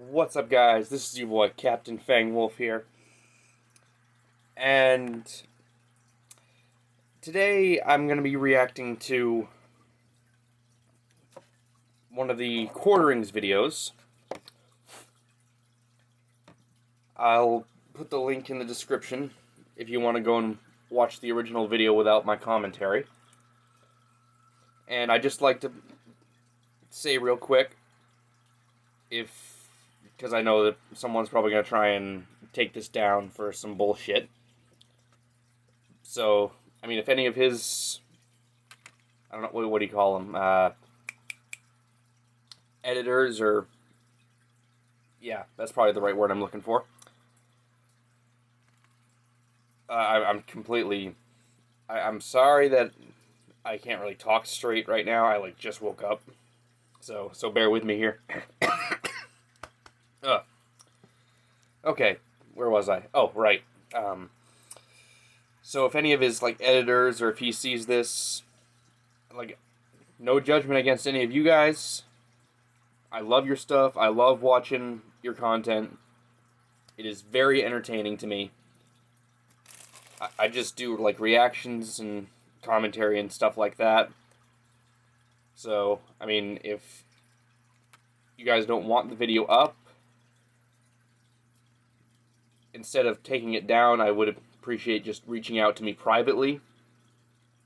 What's up, guys? This is your boy, Captain Fang Wolf here. And today I'm going to be reacting to one of the Quarterings videos. I'll put the link in the description if you want to go and watch the original video without my commentary. And I'd just like to say real quick, because I know that someone's probably going to try and take this down for some bullshit. So, I mean, if any of his, I don't know, what do you call them, editors, or, yeah, that's probably the right word I'm looking for. I'm sorry that I can't really talk straight right now. I, just woke up. So bear with me here. Okay, where was I? Oh, right. So if any of his, editors, or if he sees this, no judgment against any of you guys. I love your stuff. I love watching your content. It is very entertaining to me. I just do, reactions and commentary and stuff like that. So, I mean, if you guys don't want the video up, instead of taking it down, I would appreciate just reaching out to me privately,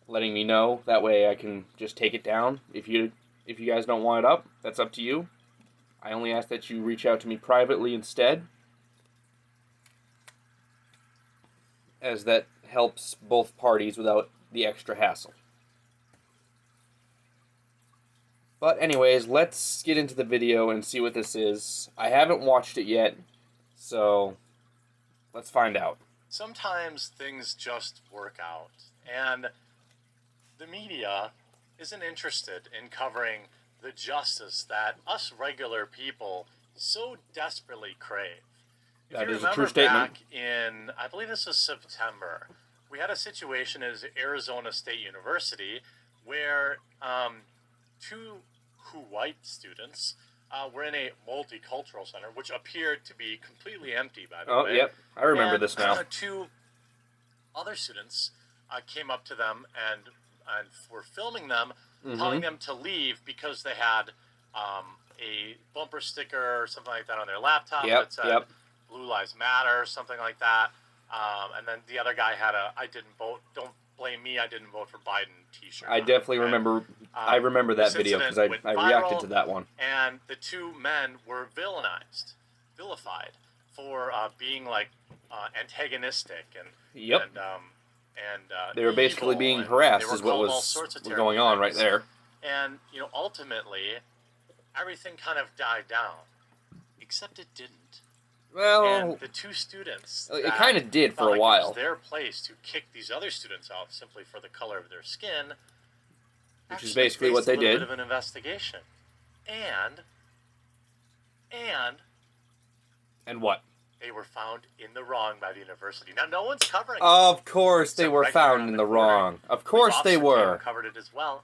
letting me know. That way I can just take it down. If you guys don't want it up, that's up to you. I only ask that you reach out to me privately instead, as that helps both parties without the extra hassle. But anyways, let's get into the video and see what this is. I haven't watched it yet, so let's find out. Sometimes things just work out, and the media isn't interested in covering the justice that us regular people so desperately crave. That is a true statement. Back in, I believe this was September, we had a situation at Arizona State University where two white students were in a multicultural center, which appeared to be completely empty, by the way. Oh, yep. I remember this now. Two other students came up to them and were filming them, telling them to leave because they had a bumper sticker or something like that on their laptop that said Blue Lives Matter or something like that. And then the other guy had a "I didn't vote, don't blame me, I didn't vote for Biden" t-shirt. I definitely remember. I remember that video because I reacted to that one. And the two men were vilified for being antagonistic and they were basically being harassed, is what was going on right there. And ultimately, everything kind of died down, except it didn't. Well, and the two students, it kind of did for a while. It was their place to kick these other students out simply for the color of their skin, which is basically what they did. Bit of an investigation, and what? They were found in the wrong by the university. Now, no one's covering it. Of course they were found in the wrong. Of course they were. Covered it as well.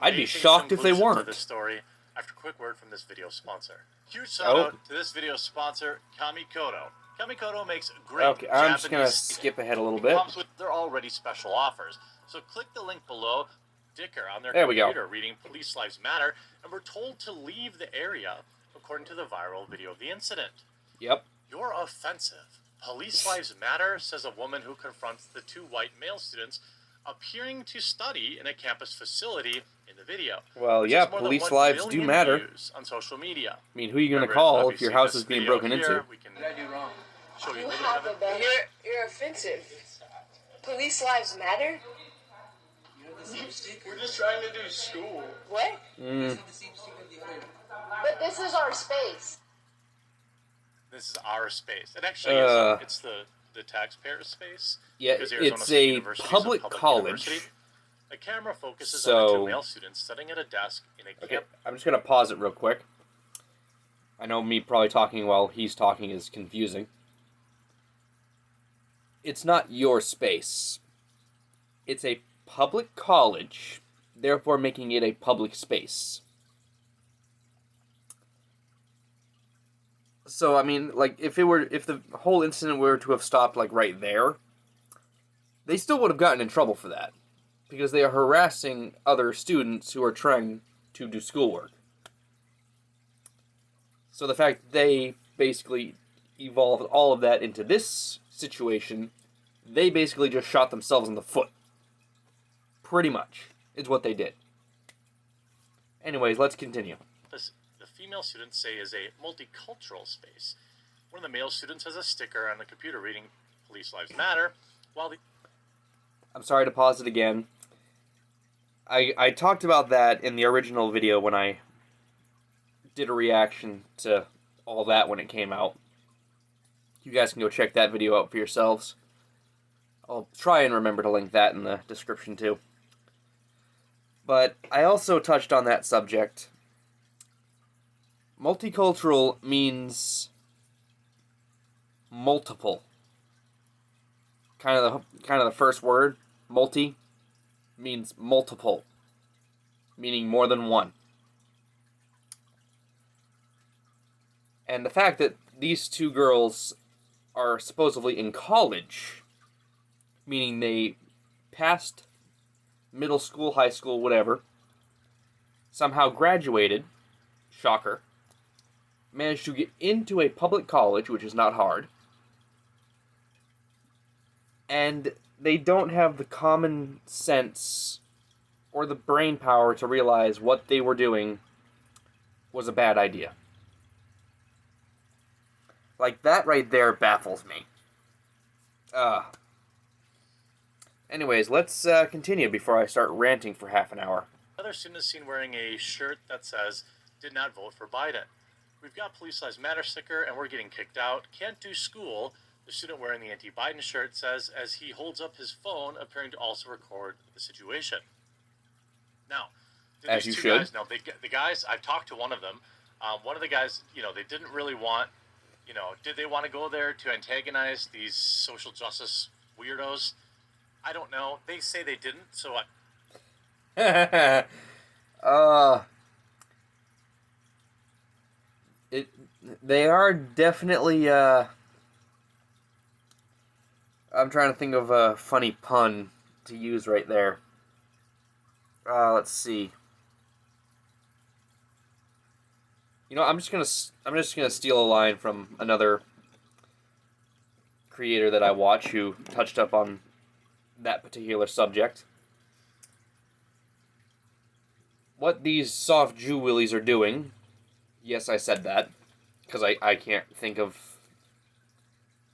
I'd be shocked if they weren't. This story after a quick word from this video sponsor. Huge shout out to this video sponsor, Kamikoto. Kamikoto makes great Okay, I'm just going to skip ahead a little bit. Comes with their already special offers. So click the link below, Dicker on their there computer reading Police Lives Matter, and we're told to leave the area according to the viral video of the incident. Yep. You're offensive. Police Lives Matter, says a woman who confronts the two white male students appearing to study in a campus facility in the video. Well, yeah, police lives do matter. On social media. I mean, who are you going to call if your house is being broken into? What did I do wrong? You're offensive. Police lives matter? We're just trying to do school. What? But this is our space. This is our space. It actually is. It's the taxpayer's space. Yeah, it's a public college. The camera focuses on the two male students sitting at a desk in a camp. I'm just going to pause it real quick. I know me probably talking while he's talking is confusing. It's not your space. It's a public college, therefore making it a public space. So, I mean, like, if the whole incident were to have stopped, like, right there, they still would have gotten in trouble for that. Because they are harassing other students who are trying to do schoolwork. So the fact that they basically evolved all of that into this situation, they basically just shot themselves in the foot. Pretty much, is what they did. Anyways, let's continue. The female students say is a multicultural space. One of the male students has a sticker on the computer reading Police Lives Matter, while the... I'm sorry to pause it again. I talked about that in the original video when I did a reaction to all that when it came out. You guys can go check that video out for yourselves. I'll try and remember to link that in the description too. But I also touched on that subject. Multicultural means multiple. Kind of the first word, multi, means multiple, meaning more than one. And the fact that these two girls are supposedly in college, meaning they passed middle school, high school, whatever, somehow graduated, shocker, managed to get into a public college, which is not hard, and they don't have the common sense or the brain power to realize what they were doing was a bad idea. Like, that right there baffles me. Anyways, let's continue before I start ranting for half an hour. Another student is seen wearing a shirt that says, "Did not vote for Biden." We've got Police Lives Matter sticker and we're getting kicked out. Can't do school. The student wearing the anti-Biden shirt says as he holds up his phone, appearing to also record the situation. Now, as you should. Guys, the guys, I've talked to one of them. One of the guys, they didn't really want, did they want to go there to antagonize these social justice weirdos? I don't know. They say they didn't, so they are definitely, I'm trying to think of a funny pun to use right there. Let's see. I'm just gonna steal a line from another creator that I watch who touched up on that particular subject. What these soft Jew willies are doing, yes, I said that, because I can't think of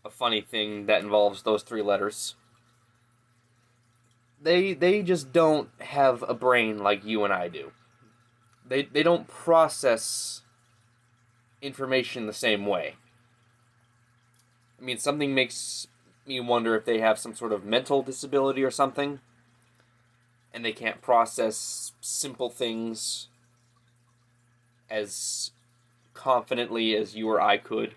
a funny thing that involves those three letters. They just don't have a brain like you and I do. They don't process information the same way. I mean, something makes me wonder if they have some sort of mental disability or something, and they can't process simple things as confidently as you or I could.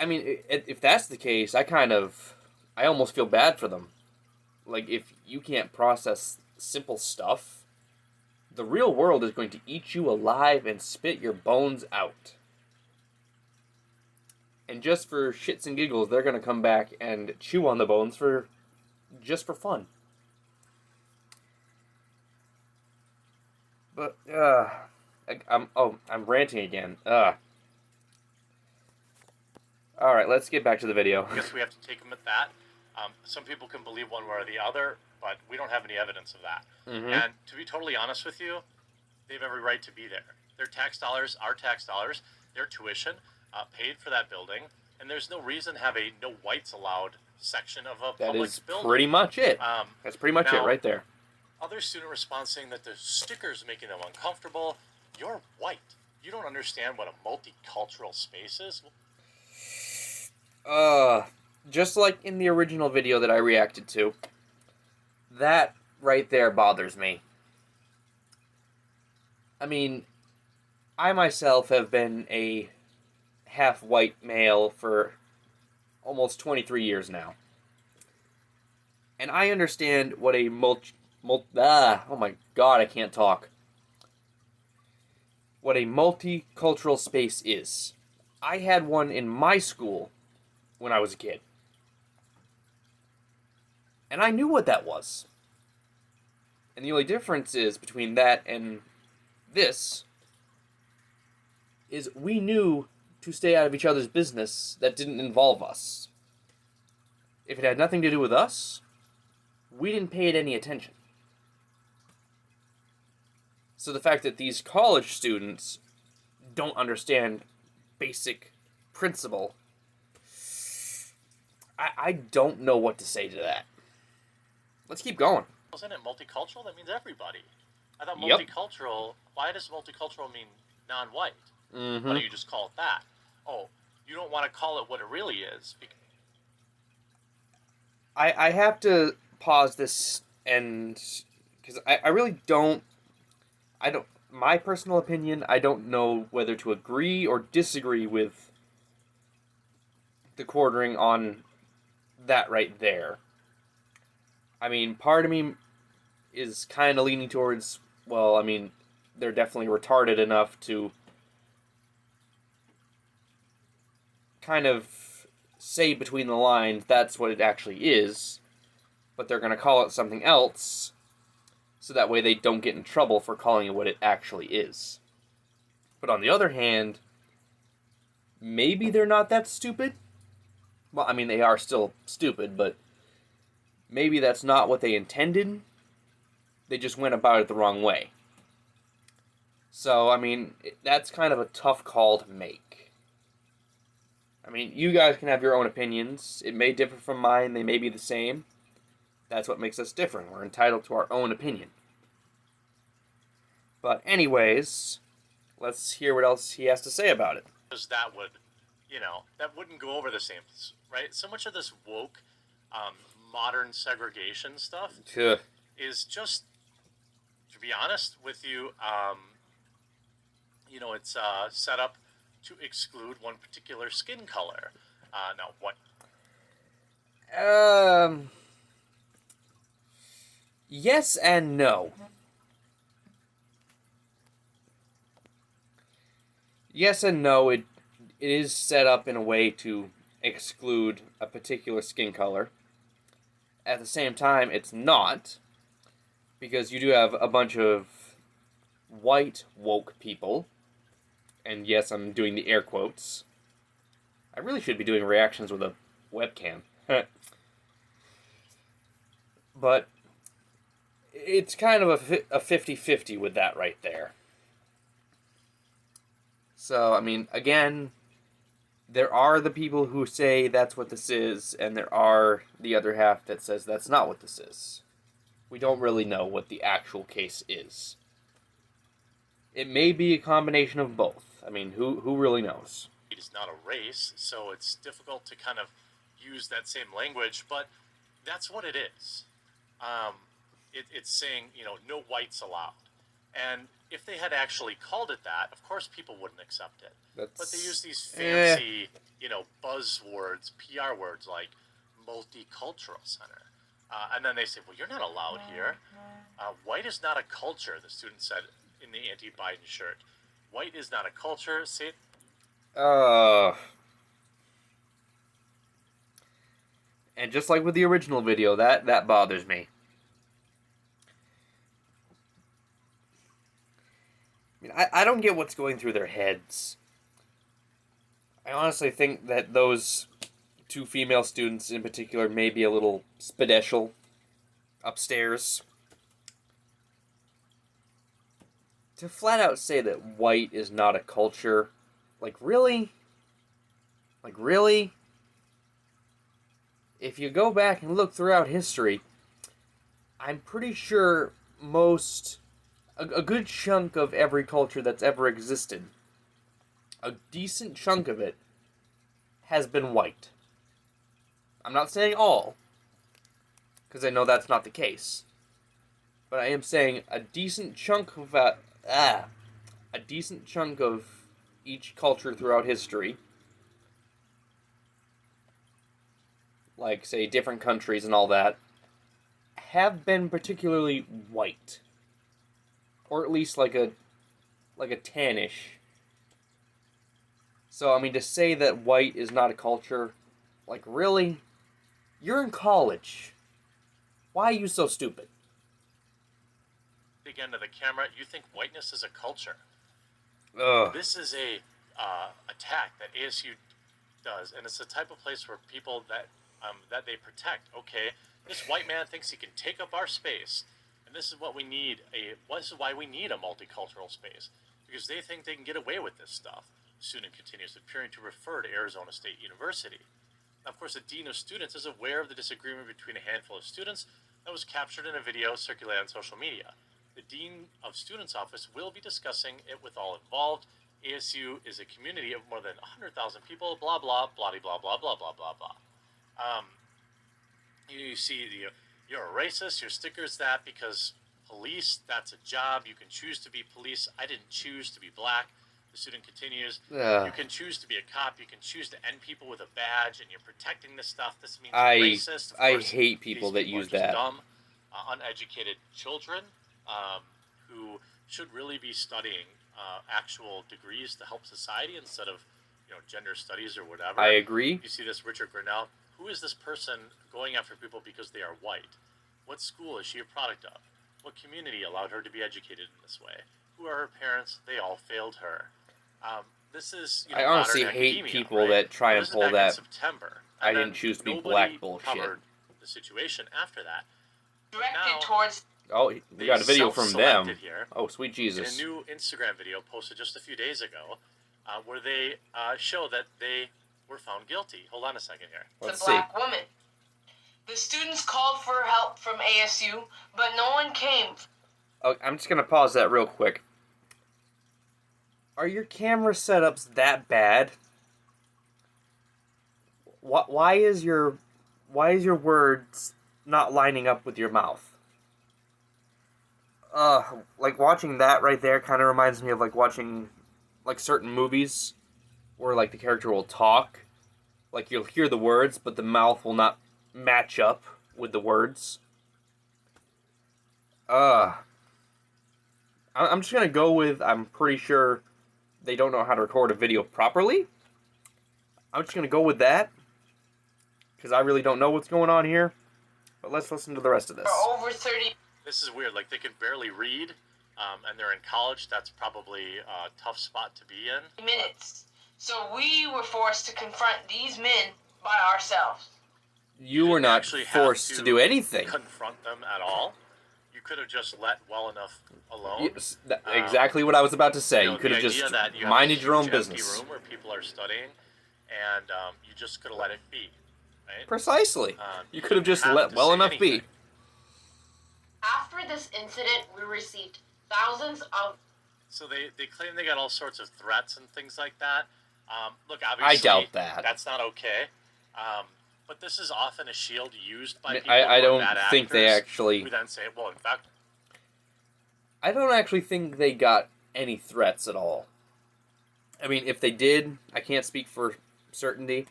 I mean, if that's the case, I almost feel bad for them. Like, if you can't process simple stuff, the real world is going to eat you alive and spit your bones out. And just for shits and giggles, they're going to come back and chew on the bones just for fun. But, I'm ranting again. Alright, let's get back to the video. I guess we have to take them at that. Some people can believe one way or the other, but we don't have any evidence of that. Mm-hmm. And to be totally honest with you, they have every right to be there. Their tax dollars, our tax dollars, their tuition, paid for that building, and there's no reason to have a no whites allowed section of a public building. That's pretty much it. That's pretty much it right there. Other student response saying that the stickers making them uncomfortable. You're white. You don't understand what a multicultural space is. Just like in the original video that I reacted to, that right there bothers me. I mean, I myself have been a half-white male for almost 23 years now. And I understand what a oh my god, I can't talk. what a multicultural space is. I had one in my school when I was a kid. And I knew what that was. And the only difference is between that and this is we knew to stay out of each other's business that didn't involve us. If it had nothing to do with us, we didn't pay it any attention. So the fact that these college students don't understand basic principle, I don't know what to say to that. Let's keep going. Wasn't it multicultural? That means everybody. I thought Yep. multicultural, why does multicultural mean non-white? Mm-hmm. Why don't you just call it that? Oh, you don't want to call it what it really is. I have to pause this and because I really don't my personal opinion, I don't know whether to agree or disagree with the quartering on that right there. I mean, part of me is kind of leaning towards, well, I mean, they're definitely retarded enough to kind of say between the lines that's what it actually is, but they're going to call it something else so that way they don't get in trouble for calling it what it actually is. But on the other hand, maybe they're not that stupid. Well, I mean, they are still stupid, but maybe that's not what they intended. They just went about it the wrong way. So, I mean, that's kind of a tough call to make. I mean, you guys can have your own opinions. It may differ from mine. They may be the same. That's what makes us different. We're entitled to our own opinion. But anyways, let's hear what else he has to say about it. Because that would, that wouldn't go over the same, right? So much of this woke, modern segregation stuff Ugh. is just, to be honest with you, it's set up to exclude one particular skin color. Now, what? Yes and no. Yes and no, it is set up in a way to exclude a particular skin color. At the same time, it's not, because you do have a bunch of white woke people, and yes, I'm doing the air quotes. I really should be doing reactions with a webcam. But it's kind of a 50-50 with that right there. So, I mean, again, there are the people who say that's what this is, and there are the other half that says that's not what this is. We don't really know what the actual case is. It may be a combination of both. I mean, who really knows? It is not a race, so it's difficult to kind of use that same language, but that's what it is. It's saying, no whites allowed. And if they had actually called it that, of course people wouldn't accept it. But they use these fancy, buzzwords, PR words like multicultural center. And then they say, well, you're not allowed here. White is not a culture, the student said in the anti-Biden shirt. White is not a culture. Say it. And just like with the original video, that bothers me. I mean, I don't get what's going through their heads. I honestly think that those two female students in particular may be a little speditial upstairs. To flat out say that white is not a culture, like really? Like really? If you go back and look throughout history, I'm pretty sure a good chunk of every culture that's ever existed, a decent chunk of it, has been white. I'm not saying all, because I know that's not the case. But I am saying a decent chunk of each culture throughout history, like, say, different countries and all that, have been particularly white. Or at least like a like a tannish. So, I mean, to say that white is not a culture, like, really? You're in college. Why are you so stupid? Again to the camera, you think whiteness is a culture. Ugh. This is a attack that ASU does, and it's the type of place where people that they protect. Okay, this white man thinks he can take up our space, and this is what we need. This is why we need a multicultural space, because they think they can get away with this stuff. The student continues, appearing to refer to Arizona State University. Now, of course, the dean of students is aware of the disagreement between a handful of students that was captured in a video circulated on social media. The dean of students' office will be discussing it with all involved. ASU is a community of more than 100,000 people, blah, blah, blah, blah, blah, blah, blah, blah, blah. You see, you're a racist, your sticker's that because police, that's a job. You can choose to be police. I didn't choose to be black. The student continues, you can choose to be a cop. You can choose to end people with a badge, and you're protecting this stuff. This means you're racist. Of course, I hate people that use that. Dumb, uneducated children who should really be studying actual degrees to help society instead of gender studies or whatever. I agree. You see this Richard Grinnell. Who is this person going after people because they are white? What school is she a product of? What community allowed her to be educated in this way? Who are her parents? They all failed her. This is I honestly hate people that try and pull that September. I didn't choose to be black bullshit. Covered the situation after that. Directed towards. Oh, we got a video from them. Here oh, sweet Jesus. in a new Instagram video posted just a few days ago where they show that they were found guilty. Hold on a second here. Let's the black woman. The students called for help from ASU, but no one came. Oh, I'm just going to pause that real quick. Are your camera setups that bad? Why is your words not lining up with your mouth? Like watching that right there kind of reminds me of like watching like certain movies where like the character will talk, like you'll hear the words but the mouth will not match up with the words. I'm just gonna go with I'm pretty sure they don't know how to record a video properly. I'm just gonna go with that because I really don't know what's going on here. But let's listen to the rest of this. Over 30. This is weird. Like, they can barely read, and they're in college. That's probably a tough spot to be in. Minutes. So we were forced to confront these men by ourselves. You were not forced to do anything. Confront them at all. You could have just let well enough alone. Yes, exactly what I was about to say. You could have just minded your own business. Room where people are studying, and you just could have let it be. Right? Precisely. You could have just let well enough be. After this incident, we received thousands of... So they claim they got all sorts of threats and things like that. Look, obviously... I doubt that. That's not okay. But this is often a shield used by people I don't bad think actors, they actually... who then say, well, in fact... I don't actually think they got any threats at all. I mean, if they did, I can't speak for certainty.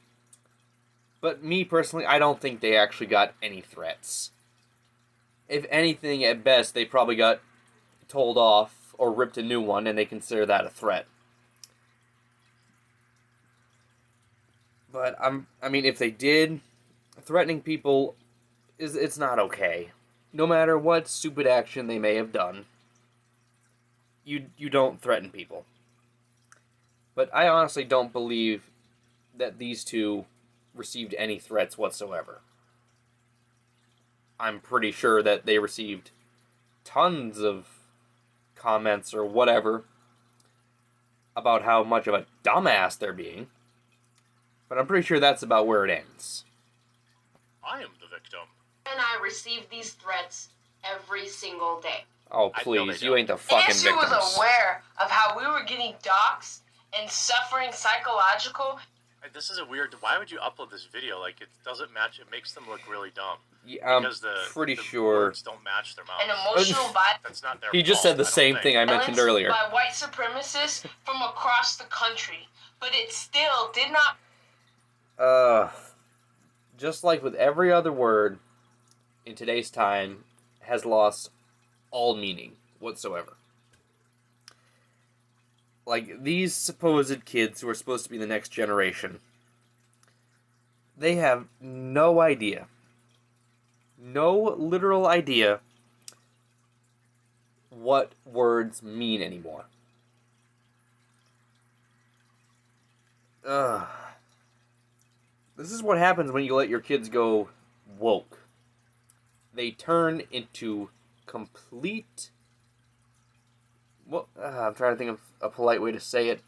But me personally, I don't think they actually got any threats. If anything, at best, they probably got told off or ripped a new one, and they consider that a threat. But I mean, if they did, threatening people it's not okay. No matter what stupid action they may have done, you don't threaten people. But I honestly don't believe that these two received any threats whatsoever. I'm pretty sure that they received tons of comments or whatever about how much of a dumbass they're being. But I'm pretty sure that's about where it ends. I am the victim. And I receive these threats every single day. Oh, please, you ain't the fucking ASU victims. was aware of how we were getting doxxed and suffering psychological... This is a weird... Why would you upload this video? Like, it doesn't match... It makes them look really dumb. Yeah, I'm pretty sure... words don't match their mouths. And emotional violence. That's not their He just fault, said the same thing I mentioned earlier. By white supremacists from across the country. But it still did not... Just like with every other word in today's time, has lost all meaning whatsoever. Like, these supposed kids who are supposed to be the next generation, they have no idea. No literal idea what words mean anymore. Ugh. This is what happens when you let your kids go woke. They turn into complete... Well, I'm trying to think of a polite way to say it.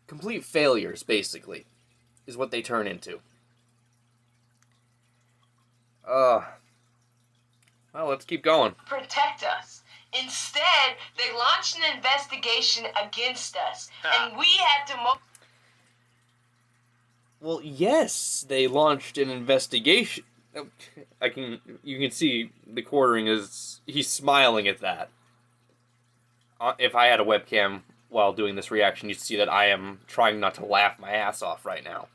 Complete failures, basically, is what they turn into. Well, let's keep going. Protect us. Instead, they launched an investigation against us, and we had to... Well, yes, they launched an investigation. You can see the quartering is, he's smiling at that. If I had a webcam while doing this reaction, you'd see that I am trying not to laugh my ass off right now.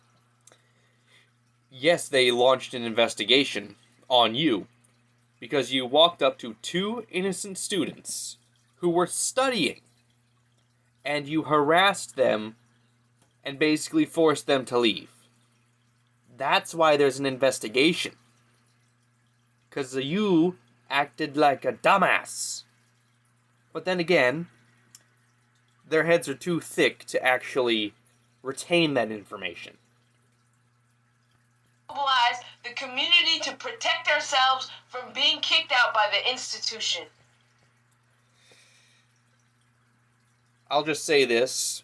Yes, they launched an investigation on you because you walked up to 2 innocent students who were studying, and you harassed them and basically forced them to leave. That's why there's an investigation. Because you acted like a dumbass. But then again, their heads are too thick to actually retain that information. Mobilize the community to protect ourselves from being kicked out by the institution. I'll just say this.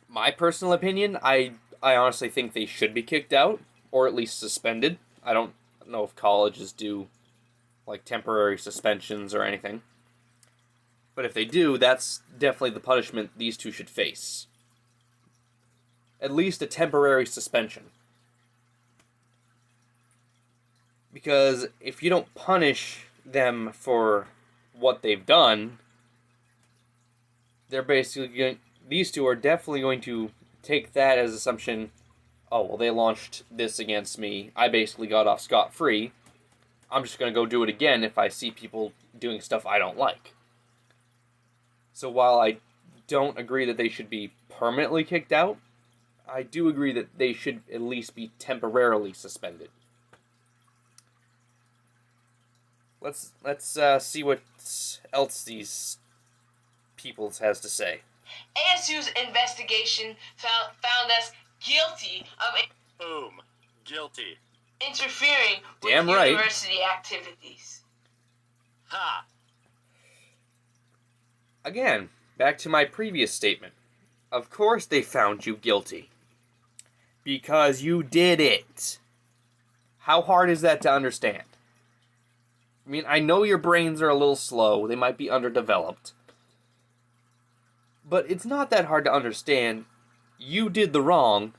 My personal opinion, I honestly think they should be kicked out, or at least suspended. I don't know if colleges do, like, temporary suspensions or anything. But if they do, that's definitely the punishment these two should face. At least a temporary suspension. Because if you don't punish them for what they've done, they're basically going... These two are definitely going to take that as assumption, oh, well, they launched this against me. I basically got off scot-free. I'm just going to go do it again if I see people doing stuff I don't like. So while I don't agree that they should be permanently kicked out, I do agree that they should at least be temporarily suspended. Let's see what else these peoples has to say. ASU's investigation found us guilty of Boom. Guilty. interfering with Damn right. university activities. Ha! Again, back to my previous statement. Of course they found you guilty. Because you did it. How hard is that to understand? I mean, I know your brains are a little slow. They might be underdeveloped. But it's not that hard to understand. You did the wrong.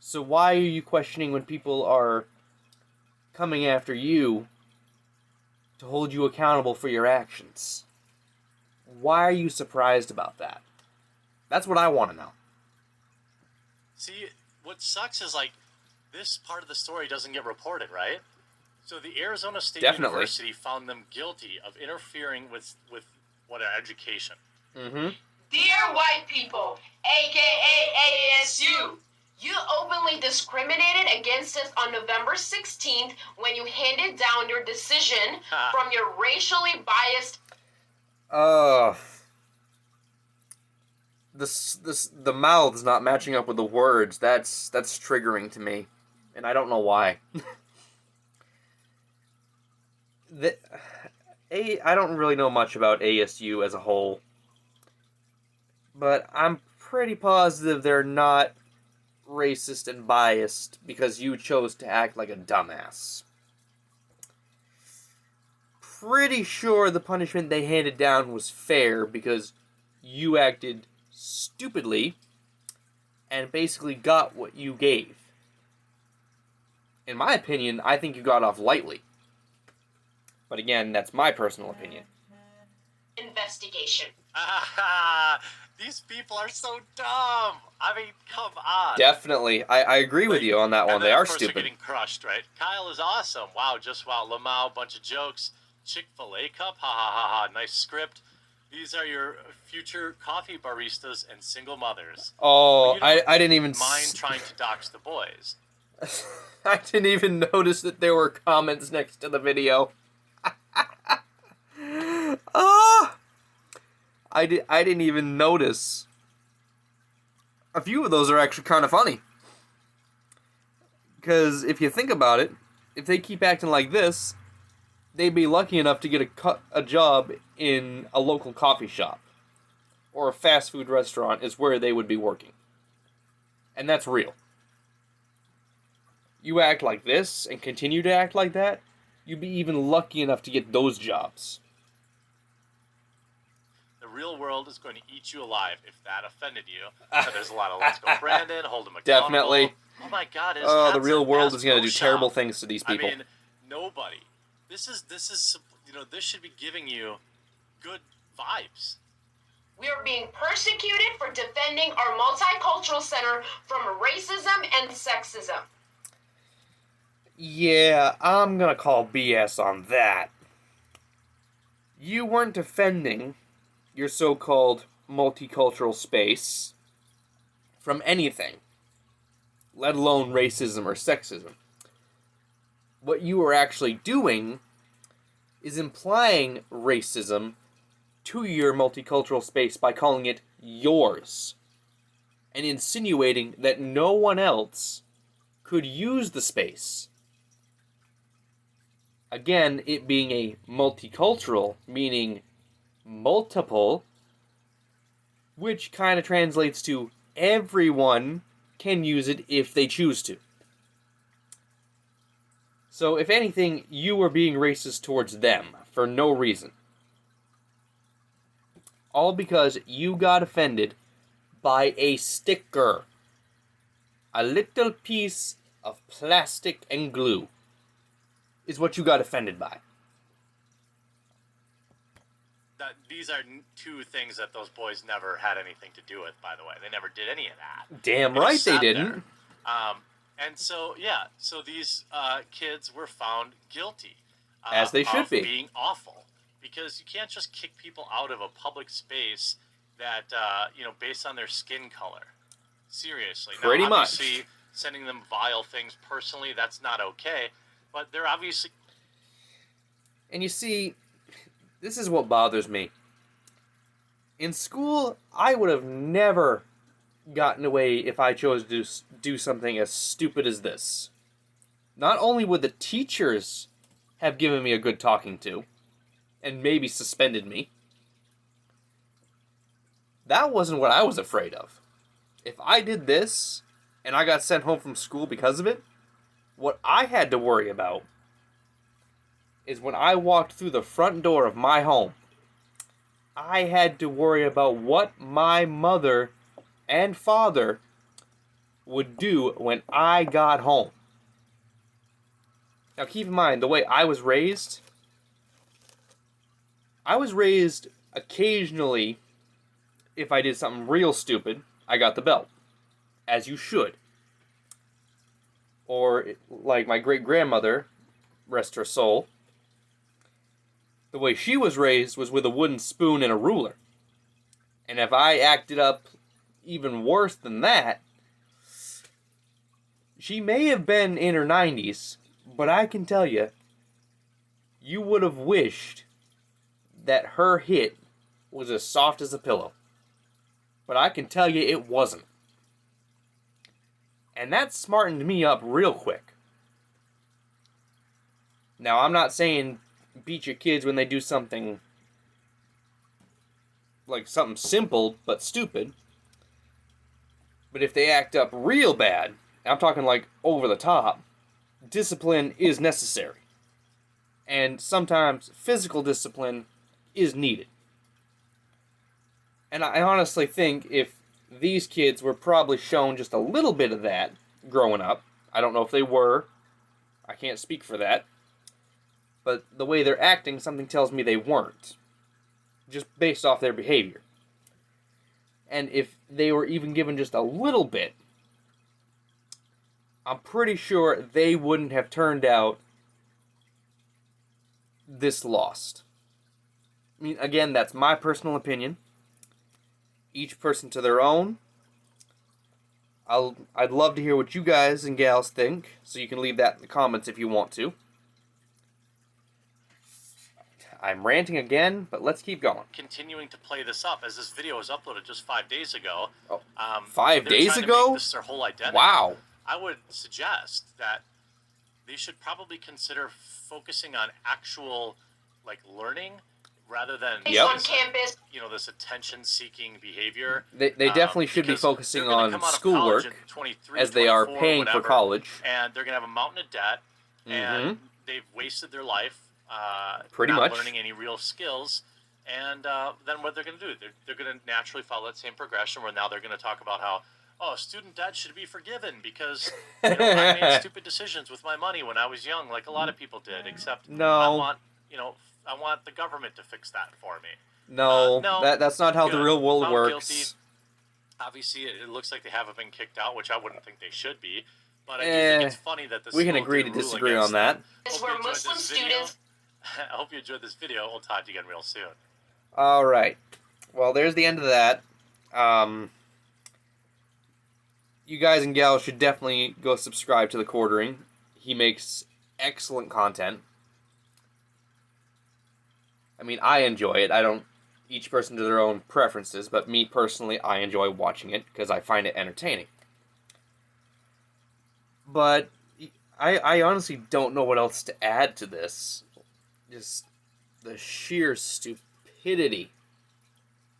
So why are you questioning when people are coming after you to hold you accountable for your actions? Why are you surprised about that? That's what I want to know. See, what sucks is, like, this part of the story doesn't get reported, right? So the Arizona State University found them guilty of interfering with what, education. Mm-hmm. Dear white people, aka ASU, you openly discriminated against us on November 16th when you handed down your decision from your racially biased... The mouth's not matching up with the words. That's triggering to me, and I don't know why. I don't really know much about ASU as a whole, but I'm pretty positive they're not racist and biased because you chose to act like a dumbass. Pretty sure the punishment they handed down was fair because you acted stupidly and basically got what you gave. In my opinion, I think you got off lightly. But again, that's my personal opinion. Investigation. These people are so dumb. I mean, come on. Definitely. I agree with you on that one. They are stupid. They're getting crushed, right? Kyle is awesome. Wow, just wow. Lamau, bunch of jokes. Chick-fil-A cup. Ha ha ha ha. Nice script. These are your future coffee baristas and single mothers. Oh, You don't I didn't even mind trying to dox the boys. I didn't even notice that there were comments next to the video. Ah, I didn't even notice. A few of those are actually kind of funny. Because if you think about it, if they keep acting like this, they'd be lucky enough to get a job in a local coffee shop. Or a fast food restaurant is where they would be working. And that's real. You act like this and continue to act like that, you'd be even lucky enough to get those jobs. The real world is going to eat you alive if that offended you. There's a lot of Let's Go Brandon, hold him accountable. Definitely. Oh my God! The real world is going to do terrible things to these people. I mean, nobody. This is this should be giving you good vibes. We are being persecuted for defending our multicultural center from racism and sexism. Yeah, I'm gonna call BS on that. You weren't defending your so-called multicultural space from anything, let alone racism or sexism. What you were actually doing is implying racism to your multicultural space by calling it yours, and insinuating that no one else could use the space. Again, it being a multicultural, meaning multiple, which kind of translates to everyone can use it if they choose to. So, if anything, you were being racist towards them for no reason. All because you got offended by a sticker. A little piece of plastic and glue is what you got offended by. These are two things that those boys never had anything to do with, by the way. They never did any of that. Damn right they didn't. And so, so these kids were found guilty. As they should be. Being awful. Because you can't just kick people out of a public space that, based on their skin color. Seriously. Pretty now, much. Obviously, sending them vile things personally, that's not okay. But they're obviously... And you see, this is what bothers me. In school, I would have never gotten away if I chose to do something as stupid as this. Not only would the teachers have given me a good talking to, and maybe suspended me, that wasn't what I was afraid of. If I did this, and I got sent home from school because of it, what I had to worry about is when I walked through the front door of my home, I had to worry about what my mother and father would do when I got home. Now keep in mind, the way I was raised occasionally, if I did something real stupid, I got the belt. As you should. Or, like my great-grandmother, rest her soul, the way she was raised was with a wooden spoon and a ruler. And if I acted up even worse than that, she may have been in her 90s, but I can tell you, you would have wished that her hit was as soft as a pillow. But I can tell you it wasn't. And that smartened me up real quick. Now, I'm not saying beat your kids when they do something like something simple but stupid. But if they act up real bad, I'm talking like over the top, discipline is necessary. And sometimes physical discipline is needed. And I honestly think if these kids were probably shown just a little bit of that growing up, I don't know if they were, I can't speak for that, but the way they're acting, something tells me they weren't, just based off their behavior. And if they were even given just a little bit, I'm pretty sure they wouldn't have turned out this lost. I mean, again, that's my personal opinion. Each person to their own. I'd love to hear what you guys and gals think, so you can leave that in the comments if you want to. I'm ranting again, but let's keep going. Continuing to play this up, as this video was uploaded just 5 days ago. Oh, they're 5 days trying to ago? make this their whole identity. Wow. I would suggest that they should probably consider focusing on actual, like, learning rather than He's on campus. you know, this attention-seeking behavior. They definitely should be because focusing they're gonna on come out of college schoolwork, in 23, as they are 24, paying for whatever, college. and they're gonna have a mountain of debt, and they've wasted their life Pretty not much. learning any real skills. And then what they're going to do? They're going to naturally follow that same progression where now they're going to talk about how, oh, student debt should be forgiven because I made stupid decisions with my money when I was young, like a lot of people did. Except No. I want the government to fix that for me. No, that's not how the Good. real world Found works. guilty. Obviously, it looks like they haven't been kicked out, which I wouldn't think they should be. But I do think it's funny that this We can school agree did to rule disagree against on that. them. Is Hope where you enjoyed Muslim this video. students. I hope you enjoyed this video. We'll talk to you again real soon. All right. Well, there's the end of that. You guys and gals should definitely go subscribe to The Quartering. He makes excellent content. I mean, I enjoy it. Each person to their own preferences, but me personally, I enjoy watching it because I find it entertaining. But I honestly don't know what else to add to this. Just the sheer stupidity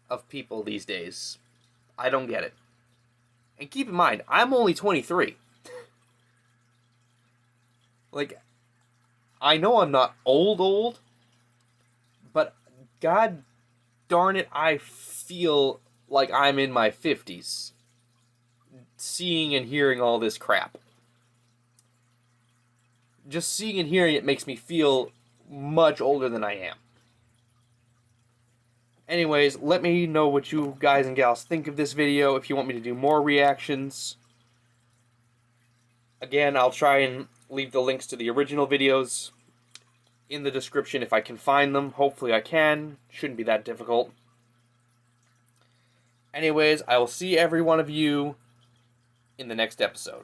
of people these days. I don't get it. And keep in mind, I'm only 23. Like, I know I'm not old, but god darn it, I feel like I'm in my 50s. Seeing and hearing all this crap. Just seeing and hearing it makes me feel much older than I am. Anyways, let me know what you guys and gals think of this video, if you want me to do more reactions. Again, I'll try and leave the links to the original videos in the description if I can find them. Hopefully I can. Shouldn't be that difficult. Anyways, I will see every one of you in the next episode.